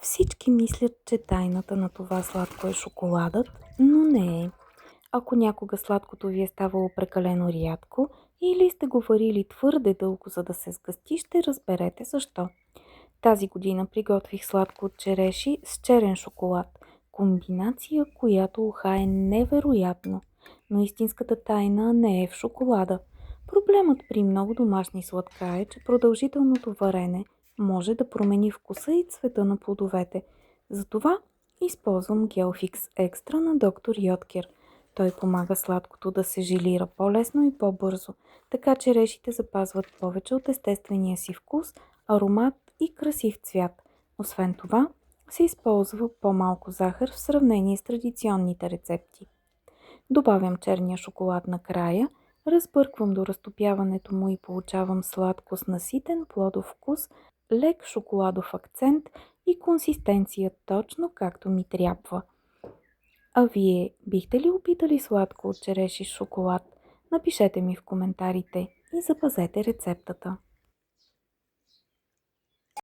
Всички мислят, че тайната на това сладко е шоколадът, но не е. Ако някога сладкото ви е ставало прекалено рядко или сте го варили твърде дълго, за да се сгъсти, ще разберете защо. Тази година приготвих сладко от череши с черен шоколад. Комбинация, която ухае невероятно. Но истинската тайна не е в шоколада. Проблемът при много домашни сладка е, че продължителното варене може да промени вкуса и цвета на плодовете. Затова използвам Gelfix Extra на доктор Йоткер. Той помага сладкото да се желира по-лесно и по-бързо, така че черешите запазват повече от естествения си вкус, аромат и красив цвят. Освен това, се използва по-малко захар в сравнение с традиционните рецепти. Добавям черния шоколад накрая, разбърквам до разтопяването му и получавам сладко с наситен плодов вкус, лек шоколадов акцент и консистенция точно както ми трябва. А вие бихте ли опитали сладко от череши с шоколад? Напишете ми в коментарите и запазете рецептата.